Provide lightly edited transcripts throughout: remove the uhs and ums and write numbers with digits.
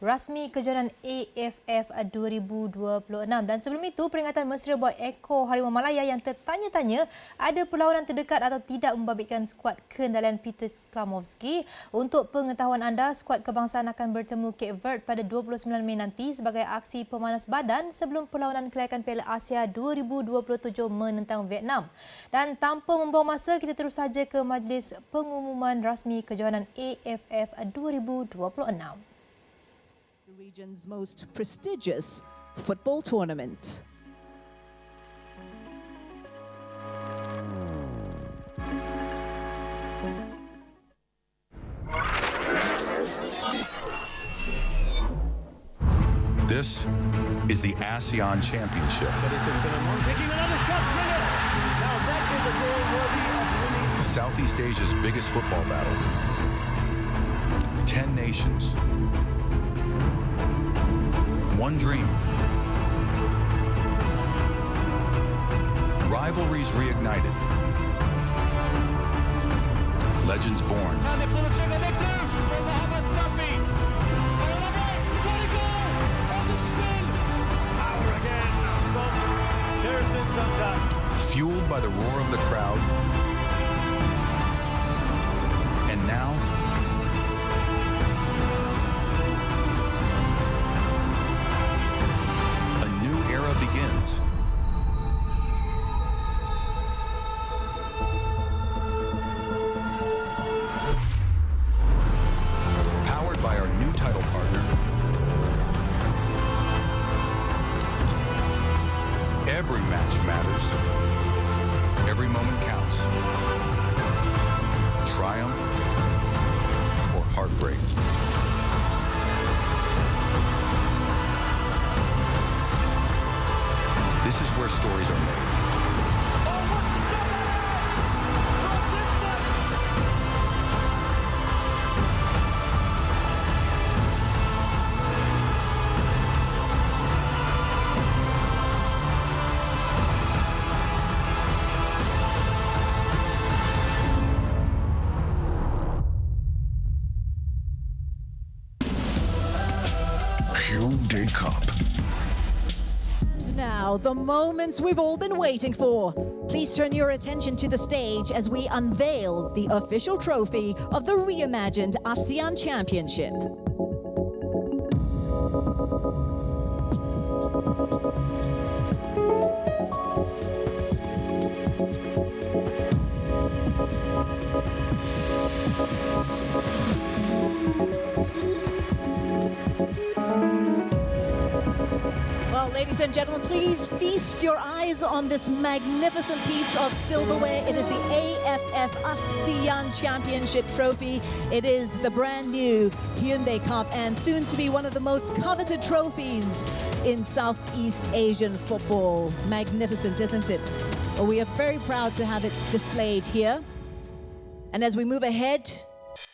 Rasmi Kejohanan AFF 2026. Dan sebelum itu, peringatan mesra buat ekor Harimau Malaya yang tertanya-tanya ada perlawanan terdekat atau tidak membabitkan skuad kendalian Peter Klamovski. Untuk pengetahuan anda, skuad kebangsaan akan bertemu Cape Verde pada 29 Mei nanti sebagai aksi pemanas badan sebelum perlawanan kelayakan Piala Asia 2027 menentang Vietnam. Dan tanpa membuang masa, kita terus saja ke majlis pengumuman rasmi Kejohanan AFF 2026. The region's most prestigious football tournament. This is the ASEAN Championship. Taking another shot, brilliant! Now that is a goal worthy of winning. Southeast Asia's biggest football battle. 10 nations. One dream. Rivalries reignited. Legends born. Fueled by the roar of the crowd. And now, a new era begins. Powered by our new title partner, every match matters. Every moment counts. Triumph or heartbreak. This is where stories are made. Hyundai Cup. Now, the moments we've all been waiting for. Please turn your attention to the stage as we unveil the official trophy of the reimagined ASEAN Championship. Well, ladies and gentlemen, please feast your eyes on this magnificent piece of silverware. It is the AFF ASEAN Championship Trophy. It is the brand new Hyundai Cup and soon to be one of the most coveted trophies in Southeast Asian football. Magnificent, isn't it? Well, we are very proud to have it displayed here. And as we move ahead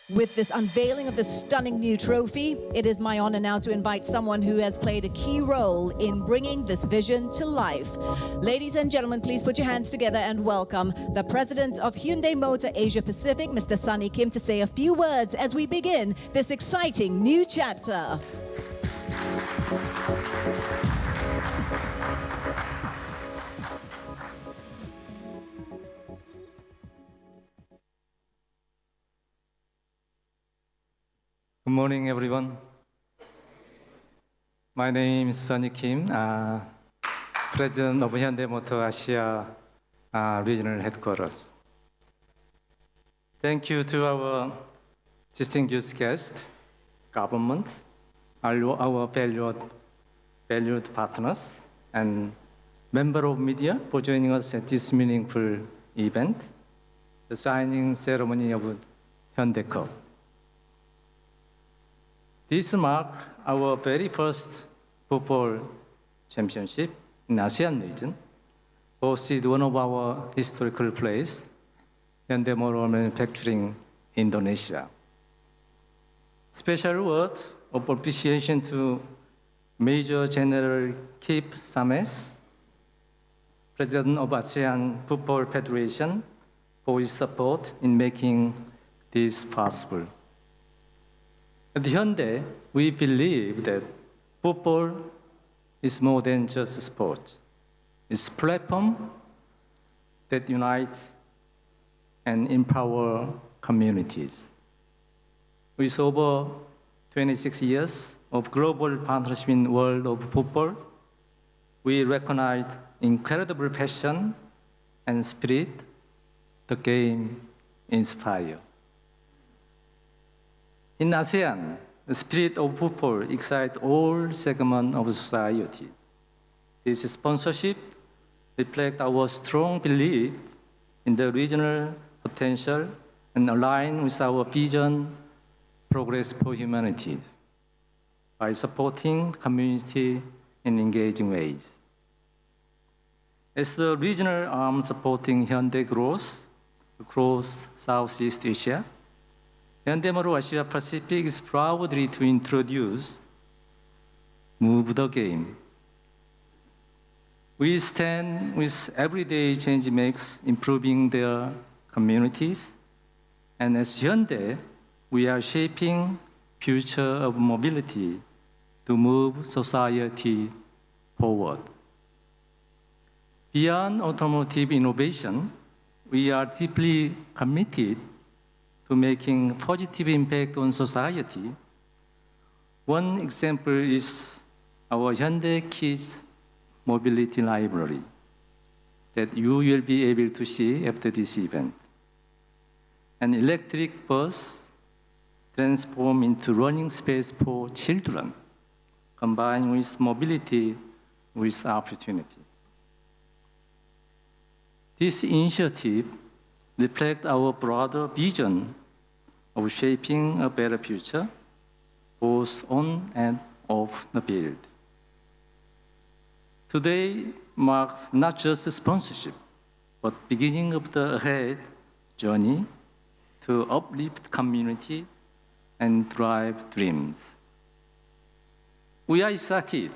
with this unveiling of this stunning new trophy, it is my honor now to invite someone who has played a key role in bringing this vision to life. Ladies and gentlemen, please put your hands together and welcome the President of Hyundai Motor Asia Pacific, Mr. Sunny Kim, to say a few words as we begin this exciting new chapter. Good morning, everyone. My name is Sunny Kim, President of Hyundai Motor Asia Regional Headquarters. Thank you to our distinguished guests, government, our valued partners, and members of media for joining us at this meaningful event, the signing ceremony of Hyundai Cup. This marks our very first football championship in ASEAN region, hosted one of our historical places, Hyundai Motor Manufacturing Indonesia. Special word of appreciation to Major General Kip Sames, President of ASEAN Football Federation, for his support in making this possible. At Hyundai, we believe that football is more than just a sport. It's a platform that unites and empowers communities. With over 26 years of global partnership in the world of football, we recognize incredible passion and spirit the game inspires. In ASEAN, the spirit of football excites all segments of society. This sponsorship reflects our strong belief in the regional potential and aligns with our vision, progress for humanity, by supporting community in engaging ways. As the regional arm supporting Hyundai growth across Southeast Asia, Hyundai Motor Asia Pacific is proudly to introduce Move the Game. We stand with everyday change makers improving their communities, and as Hyundai, we are shaping future of mobility to move society forward. Beyond automotive innovation, we are deeply committed to making positive impact on society. One example is our Hyundai Kids Mobility Library that you will be able to see after this event. An electric bus transformed into running space for children, combined with mobility with opportunity. This initiative reflects our broader vision of shaping a better future, both on and off the field. Today marks not just a sponsorship, but beginning of the ahead journey to uplift community and drive dreams. We are excited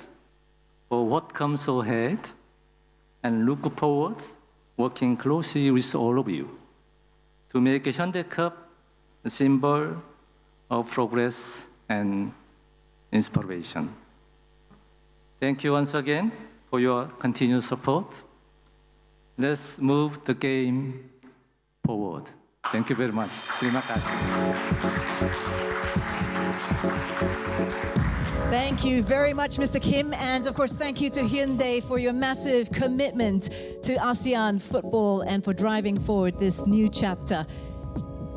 for what comes ahead and look forward working closely with all of you to make a Hyundai Cup a symbol of progress and inspiration. Thank you once again for your continued support. Let's move the game forward. Thank you very much. Terima kasih. Thank you very much, Mr. Kim. And of course, thank you to Hyundai for your massive commitment to ASEAN football and for driving forward this new chapter.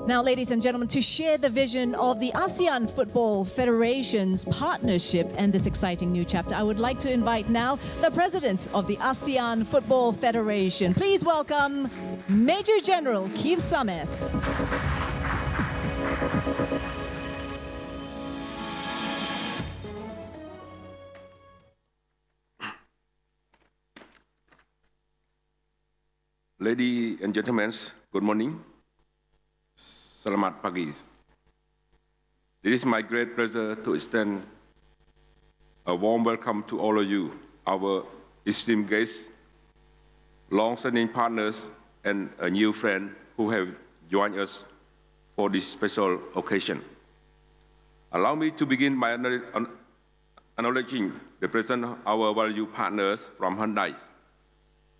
Now, ladies and gentlemen, to share the vision of the ASEAN Football Federation's partnership and this exciting new chapter, I would like to invite now the president of the ASEAN Football Federation. Please welcome Major General Keith Sameth. Ladies and gentlemen, good morning. Selamat pagi. It is my great pleasure to extend a warm welcome to all of you, our esteemed guests, long-standing partners, and a new friend who have joined us for this special occasion. Allow me to begin by acknowledging the presence of our valued partners from Hyundai.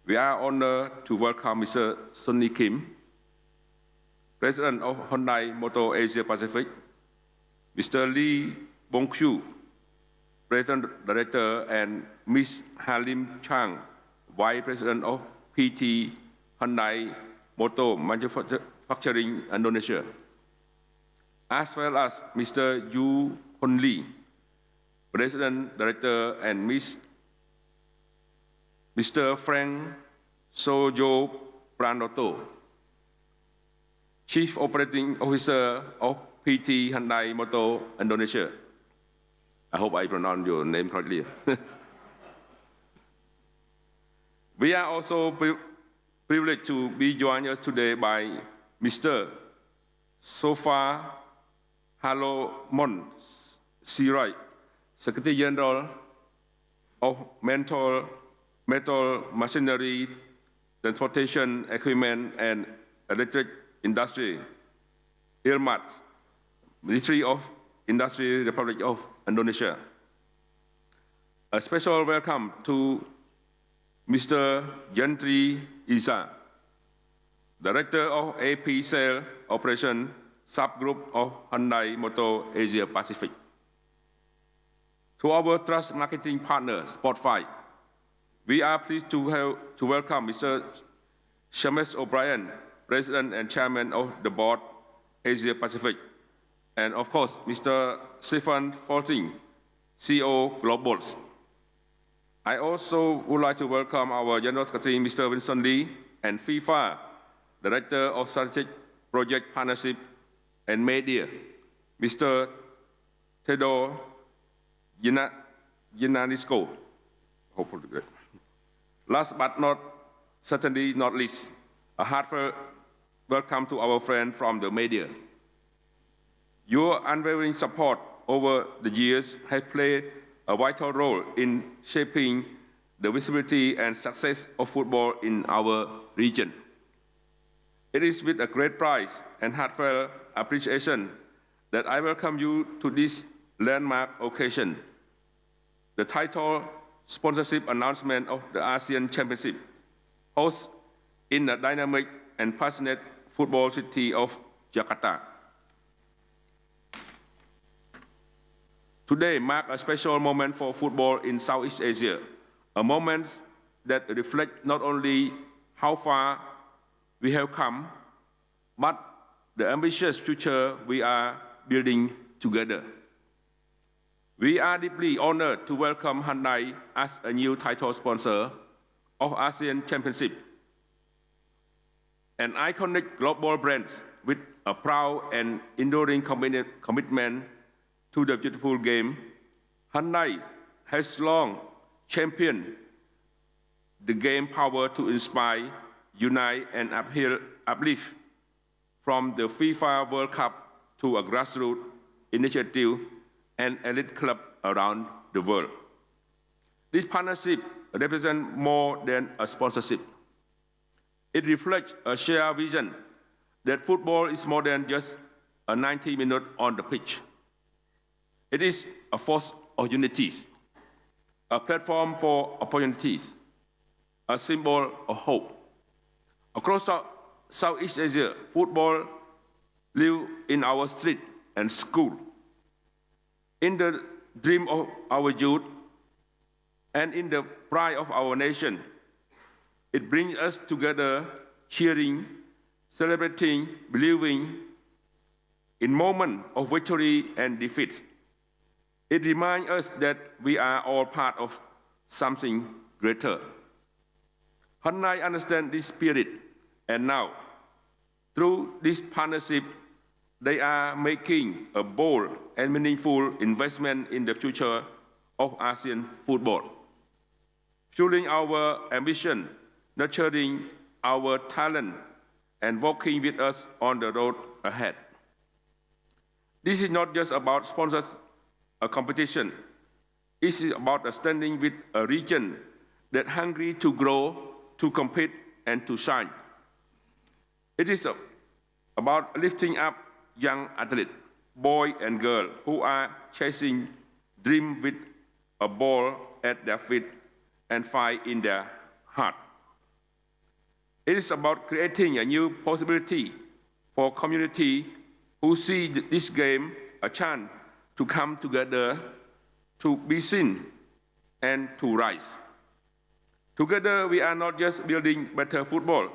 We are honored to welcome Mr. Sonny Kim, President of Hyundai Motor Asia Pacific, Mr. Lee Bong-kyu, President Director, and Ms. Halim Chang, Vice President of PT Hyundai Motor Manufacturing Indonesia, as well as Mr. Yu Hon Lee, President Director, and Mr. Frank Sojo Pranoto, Chief Operating Officer of PT Hyundai Motor Indonesia. I hope I pronounced your name correctly. We are also privileged to be joined us today by Mr. Sofa Halomon Sirai, Secretary General of Metal Machinery, Transportation Equipment, and Electric Industry, IRMAT, Ministry of Industry Republic of Indonesia. A special welcome to Mr. Yantri Isa, Director of AP Sales Operation Subgroup of Hyundai Motor Asia Pacific. To our trust marketing partner, Spotify, we are pleased to welcome Mr. Shamesh O'Brien, President and Chairman of the Board, Asia Pacific, and of course, Mr. Stephen Folting, CEO Globals. I also would like to welcome our General Secretary, Mr. Winston Lee, and FIFA, Director of Strategic Project Partnership and Media, Mr. Theodore Yinanisco. Hopefully good. Last but certainly not least, a heartfelt welcome to our friend from the media. Your unwavering support over the years has played a vital role in shaping the visibility and success of football in our region. It is with a great pride and heartfelt appreciation that I welcome you to this landmark occasion. The title sponsorship announcement of the ASEAN Championship, hosted in the dynamic and passionate football city of Jakarta. Today marks a special moment for football in Southeast Asia, a moment that reflects not only how far we have come, but the ambitious future we are building together. We are deeply honored to welcome Hyundai as a new title sponsor of ASEAN Championship, an iconic global brand with a proud and enduring commitment to the beautiful game. Hyundai has long championed the game power to inspire, unite, and uplift, from the FIFA World Cup to a grassroots initiative and elite club around the world. This partnership represents more than a sponsorship. It reflects a shared vision that football is more than just a 90 minutes on the pitch. It is a force of unity, a platform for opportunities, a symbol of hope. Across Southeast Asia, football lives in our street and school, in the dream of our youth, and in the pride of our nation. It brings us together, cheering, celebrating, believing in moments of victory and defeat. It reminds us that we are all part of something greater. Hyundai understands this spirit, and now, through this partnership, they are making a bold and meaningful investment in the future of ASEAN football, fueling our ambition, nurturing our talent, and walking with us on the road ahead. This is not just about sponsors a competition. It is about standing with a region that is hungry to grow, to compete, and to shine. It is about lifting up young athletes, boys and girls, who are chasing dreams with a ball at their feet and fire in their heart. It is about creating a new possibility for community who see this game a chance to come together, to be seen, and to rise. Together, we are not just building better football,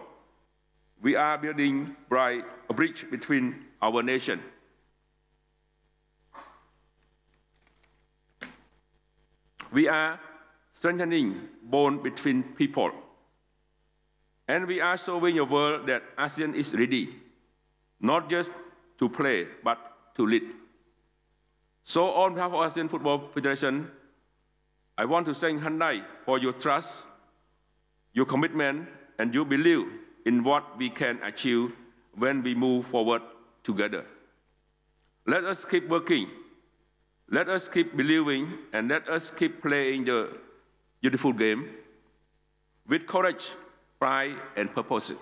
we are building a bridge between our nation. We are strengthening bond between people. And we are showing the world that ASEAN is ready, not just to play, but to lead. So on behalf of ASEAN Football Federation, I want to thank Hyundai for your trust, your commitment, and your belief in what we can achieve when we move forward together. Let us keep working, let us keep believing, and let us keep playing the beautiful game with courage, pride, and purpose.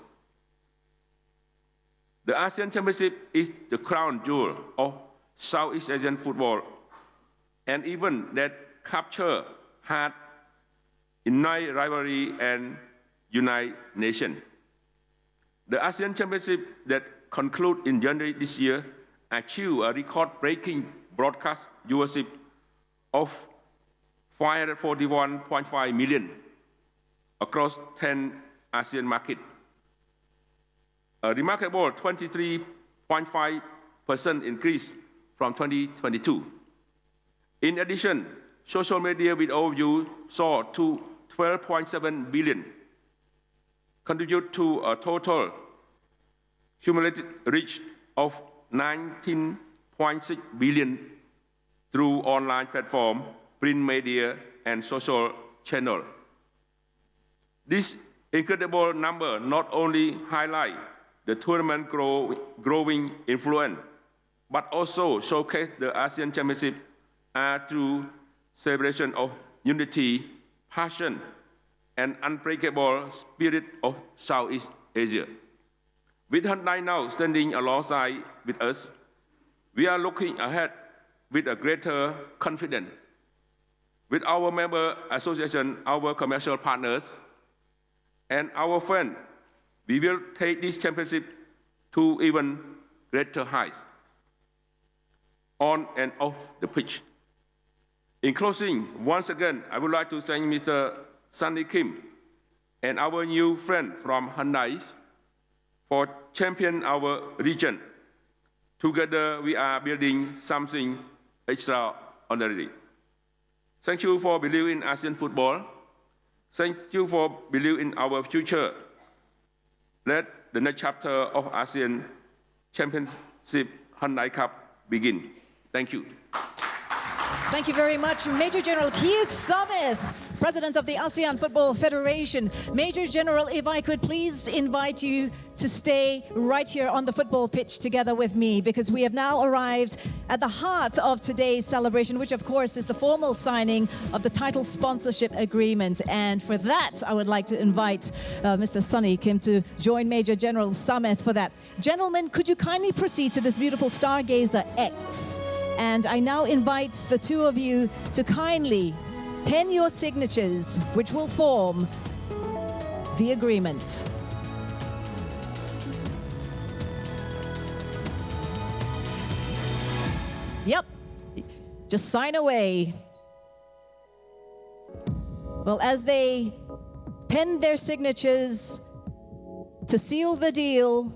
The ASEAN Championship is the crown jewel of Southeast Asian football, and even that capture heart, unite rivalry, and unite nation. The ASEAN Championship that concluded in January this year achieved a record-breaking broadcast viewership of 541.5 million across 10 ASEAN markets, a remarkable 23.5% increase from 2022. In addition, social media video views saw to 12.7 billion, contribute to a total cumulative reach of 19.6 billion through online platform, print media, and social channel. This incredible number not only highlight the tournament growing influence, but also showcase the ASEAN Championship as a true celebration of unity, passion, and unbreakable spirit of Southeast Asia. With Hyundai now standing alongside with us, we are looking ahead with a greater confidence. With our member association, our commercial partners, and our friends, we will take this championship to even greater heights, on and off the pitch. In closing, once again, I would like to thank Mr. Sunny Kim and our new friend from Hyundai for championing our region. Together, we are building something extraordinary. Thank you for believing in ASEAN football. Thank you for believing in our future. Let the next chapter of ASEAN Championship Hyundai Cup begin. Thank you. Thank you very much, Major General Keith Samith, President of the ASEAN Football Federation. Major General, if I could please invite you to stay right here on the football pitch together with me, because we have now arrived at the heart of today's celebration, which of course is the formal signing of the title sponsorship agreement. And for that, I would like to invite Mr. Sunny Kim to join Major General Samith for that. Gentlemen, could you kindly proceed to this beautiful Stargazer X? And I now invite the two of you to kindly pen your signatures, which will form the agreement. Yep, just sign away. Well, as they pen their signatures to seal the deal,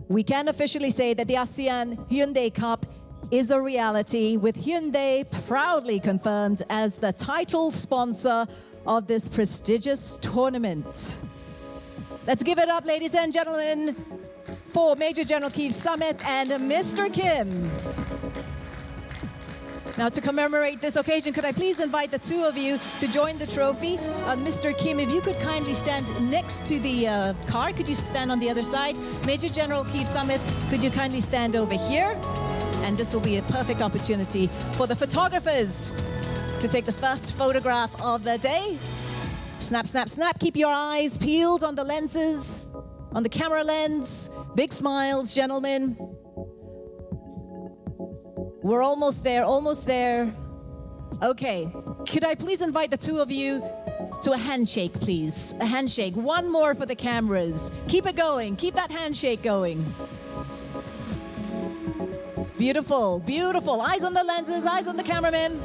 we can officially say that the ASEAN Hyundai Cup is a reality, with Hyundai proudly confirmed as the title sponsor of this prestigious tournament. Let's give it up, ladies and gentlemen, for Major General Keith Samith and Mr. Kim. Now, to commemorate this occasion, could I please invite the two of you to join the trophy? Mr. Kim, if you could kindly stand next to the car. Could you stand on the other side? Major General Keith Samith, could you kindly stand over here? And this will be a perfect opportunity for the photographers to take the first photograph of the day. Snap, snap, snap. Keep your eyes peeled on the lenses, on the camera lens. Big smiles, gentlemen. We're almost there, almost there. Okay, could I please invite the two of you to a handshake, please? A handshake. One more for the cameras. Keep it going. Keep that handshake going. Beautiful, beautiful. Eyes on the lenses, eyes on the cameraman.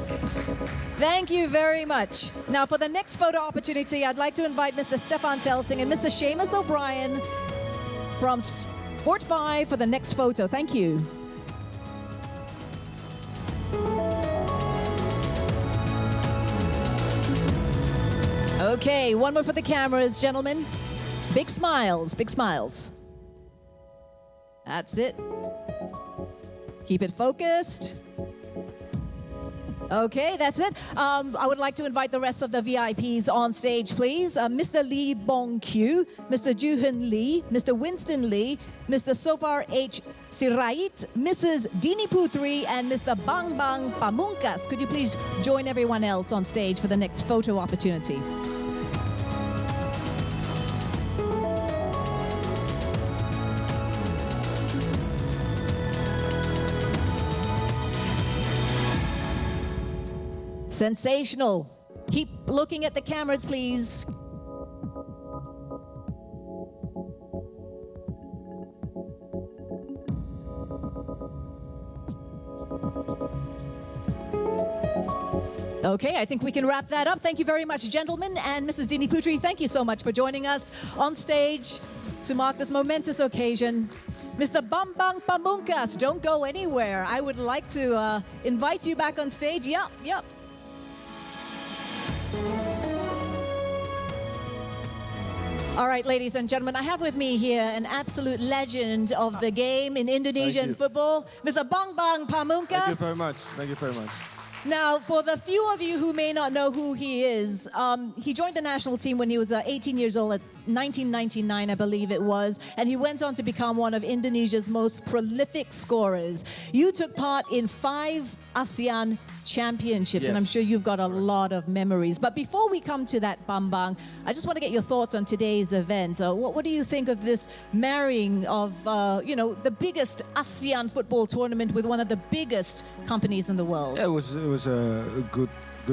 Thank you very much. Now, for the next photo opportunity, I'd like to invite Mr. Stefan Felsing and Mr. Seamus O'Brien from Sport 5 for the next photo. Thank you. Okay, one more for the cameras, gentlemen. Big smiles, big smiles. That's it. Keep it focused. Okay, that's it. I would like to invite the rest of the VIPs on stage, please. Mr. Lee Bong-kyu, Mr. Joo-hun Lee, Mr. Winston Lee, Mr. Sofar H. Sirait, Mrs. Dini Putri, and Mr. Bang Bang Pamungkas. Could you please join everyone else on stage for the next photo opportunity? Sensational. Keep looking at the cameras, please. Okay, I think we can wrap that up. Thank you very much, gentlemen. And Mrs. Dini Putri, thank you so much for joining us on stage to mark this momentous occasion. Mr. Bambang Pamungkas, don't go anywhere. I would like to invite you back on stage. Yep. All right, ladies and gentlemen, I have with me here an absolute legend of the game in Indonesian football, Mr. Bambang Pamungkas. Thank you very much. Thank you very much. Now, for the few of you who may not know who he is, he joined the national team when he was 18 years old at 1999, I believe it was, and he went on to become one of Indonesia's most prolific scorers. You took part in 5 ASEAN championships, and I'm sure you've got a lot of memories. But before we come to that, Bambang, I just want to get your thoughts on today's event. What do you think of this marrying of, the biggest ASEAN football tournament with one of the biggest companies in the world? Yeah, it was a good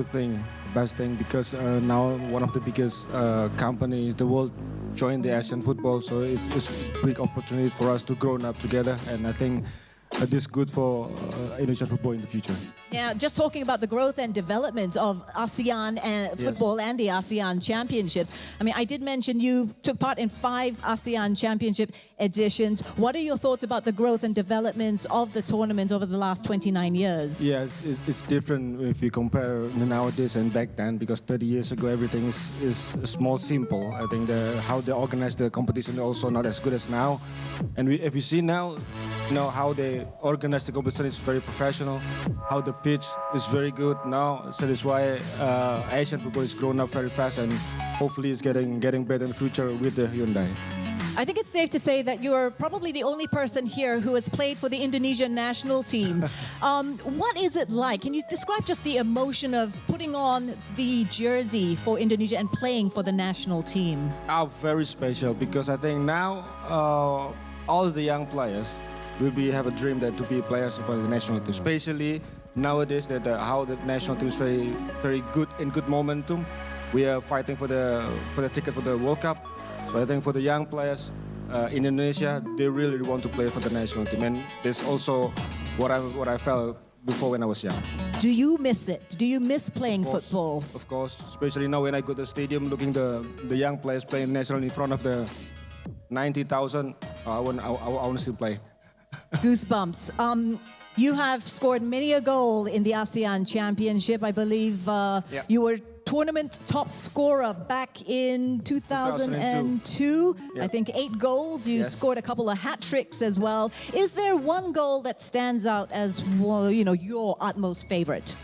thing, best thing, because now one of the biggest companies in the world joined the Asian football, so it's a big opportunity for us to grow up together, and I think this is good for Indonesian football in the future. Now, just talking about the growth and development of ASEAN and football and the ASEAN championships. I mean, I did mention you took part in 5 ASEAN championship editions. What are your thoughts about the growth and developments of the tournament over the last 29 years? Yes, it's different if you compare nowadays and back then, because 30 years ago everything is small, simple. I think how they organize the competition also not as good as now. And if you see now, how they organize the competition is very professional, how the pitch is very good now, so that's why Asian football is growing up very fast, and hopefully it's getting better in the future with the Hyundai. I think it's safe to say that you're probably the only person here who has played for the Indonesian national team. What is it like? Can you describe just the emotion of putting on the jersey for Indonesia and playing for the national team? Very special, because I think now all the young players will have a dream that to be players for the national team, especially nowadays that how the national team is very, very good, in good momentum. We are fighting for the ticket for the World Cup. So I think for the young players in Indonesia, they really want to play for the national team, and that's also what I felt before when I was young. Do you miss it? Do you miss playing football? Of course, especially now when I go to the stadium, looking the young players playing national in front of the 90,000. I want to still play. Goosebumps. You have scored many a goal in the ASEAN Championship. I believe you were tournament top scorer back in 2002. Yep. I think 8 goals. You scored a couple of hat tricks as well. Is there one goal that stands out as your utmost favorite?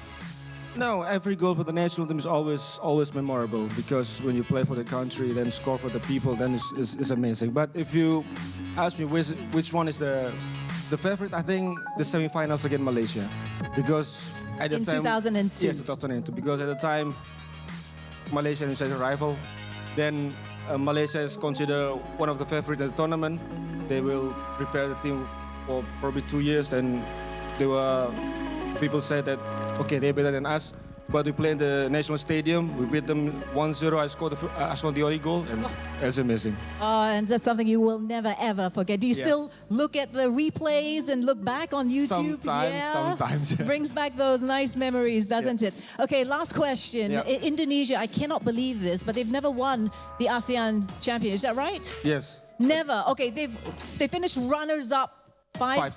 No, every goal for the national team is always memorable, because when you play for the country, then score for the people, then it's amazing. But if you ask me which one is the favorite, I think the semi-finals against Malaysia, because at the time 2002. Yes, 2002. Because at the time Malaysia is a rival. Then Malaysia is considered one of the favorites in the tournament. They will prepare the team for probably 2 years, and people said that, okay, they're better than us, but we play in the national stadium. We beat them 1-0. I scored the only goal, and that's amazing. And that's something you will never, ever forget. Do you still look at the replays and look back on YouTube? Sometimes. Brings back those nice memories, doesn't it? Okay, last question. Indonesia, I cannot believe this, but they've never won the ASEAN Championship. Is that right? Yes. Never. Okay, they finished runners-up 5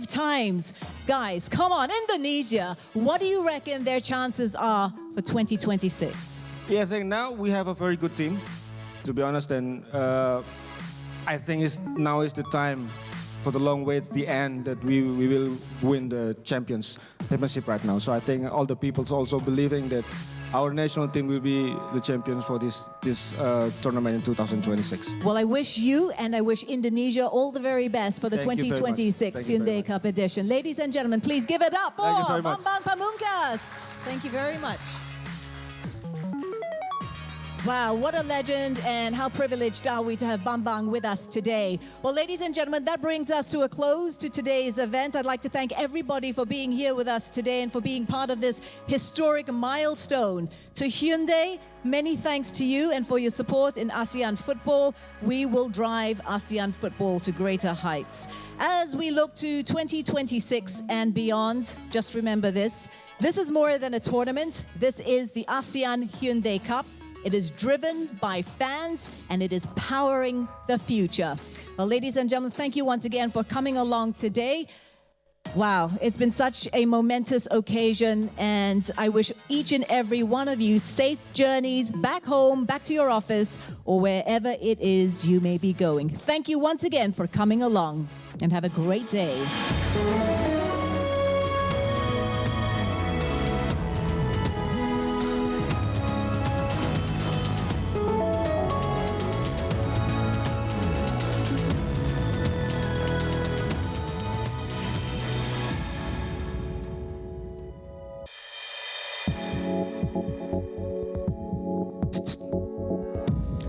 times. Guys, come on, Indonesia. What do you reckon their chances are for 2026? Yeah, I think now we have a very good team, to be honest, and I think now is the time for the long wait, the end, that we will win the championship right now. So I think all the people also believing that our national team will be the champions for this tournament in 2026. Well, I wish you and I wish Indonesia all the very best for the 2026 Hyundai Cup edition. Ladies and gentlemen, please give it up for Bambang Pamungkas. Thank you very much. Wow, what a legend, and how privileged are we to have Bambang with us today. Well, ladies and gentlemen, that brings us to a close to today's event. I'd like to thank everybody for being here with us today and for being part of this historic milestone. To Hyundai, many thanks to you and for your support in ASEAN football. We will drive ASEAN football to greater heights. As we look to 2026 and beyond, just remember this. This is more than a tournament. This is the ASEAN Hyundai Cup. It is driven by fans and it is powering the future. Well, ladies and gentlemen, thank you once again for coming along today. Wow, it's been such a momentous occasion, and I wish each and every one of you safe journeys back home, back to your office, or wherever it is you may be going. Thank you once again for coming along, and have a great day.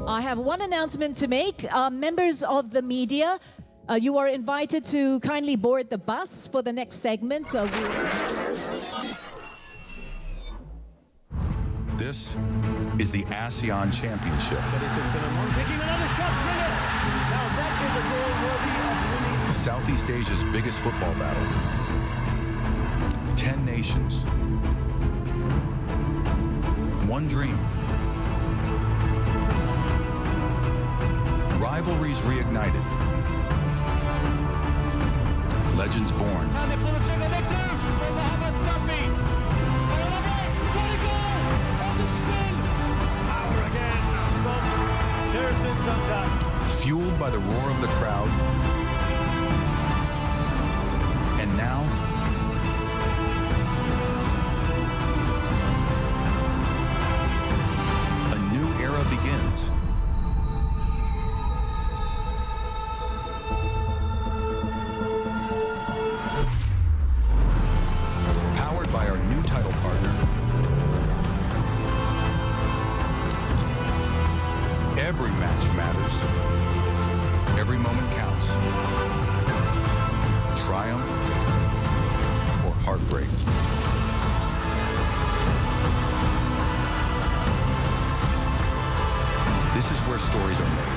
I have one announcement to make. Members of the media, you are invited to kindly board the bus for the next segment. This is the ASEAN Championship. 36-1, taking another shot, brilliant! Now that is a goal worthy of winning. Southeast Asia's biggest football battle. 10 nations. One dream. Rivalries reignited. Legends born. And they pull the trigger, they do! For Mohamed Safi. What a goal! On the spin! Power again from Jerson Dunga. Fueled by the roar of the crowd. And now, a new era begins. Powered by our new title partner, every match matters. Every moment counts. Triumph or heartbreak. This is where stories are made.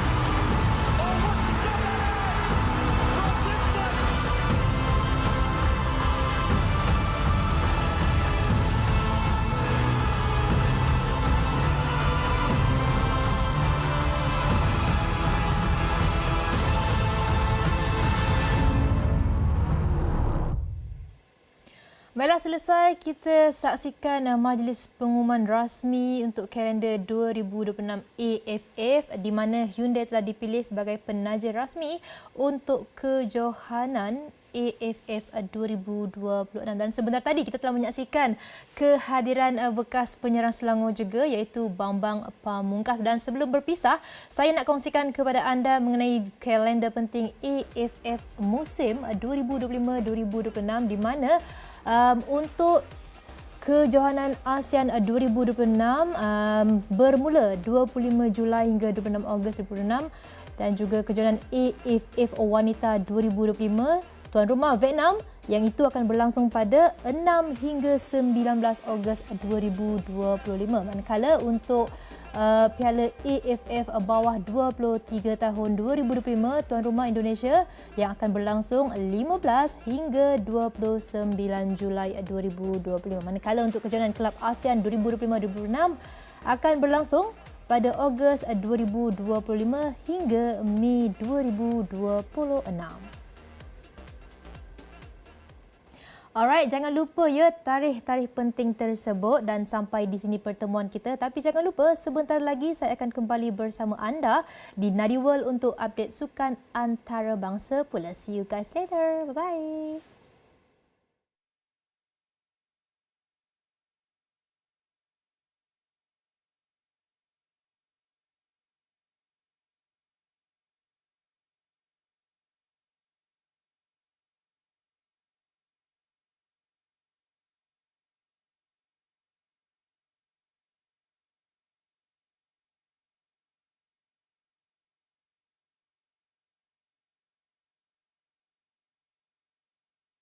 Baiklah, selesai kita saksikan majlis pengumuman rasmi untuk kalender 2026 AFF di mana Hyundai telah dipilih sebagai penaja rasmi untuk Kejohanan AFF 2026. Dan sebentar tadi kita telah menyaksikan kehadiran bekas penyerang Selangor juga iaitu Bambang Pamungkas. Dan sebelum berpisah, saya nak kongsikan kepada anda mengenai kalender penting AFF musim 2025-2026 di mana untuk Kejohanan ASEAN 2026 bermula 25 Julai hingga 26 Ogos 2026 dan juga Kejohanan AFF Wanita 2025 tuan rumah Vietnam yang itu akan berlangsung pada 6 hingga 19 Ogos 2025. Manakala untuk Piala AFF bawah 23 tahun 2025 tuan rumah Indonesia yang akan berlangsung 15 hingga 29 Julai 2025. Manakala untuk Kejohanan Kelab ASEAN 2025-2026 akan berlangsung pada Ogos 2025 hingga Mei 2026. Alright, jangan lupa ya tarikh-tarikh penting tersebut dan sampai di sini pertemuan kita. Tapi jangan lupa sebentar lagi saya akan kembali bersama anda di Nadi World untuk update sukan antarabangsa pula. See you guys later. Bye-bye.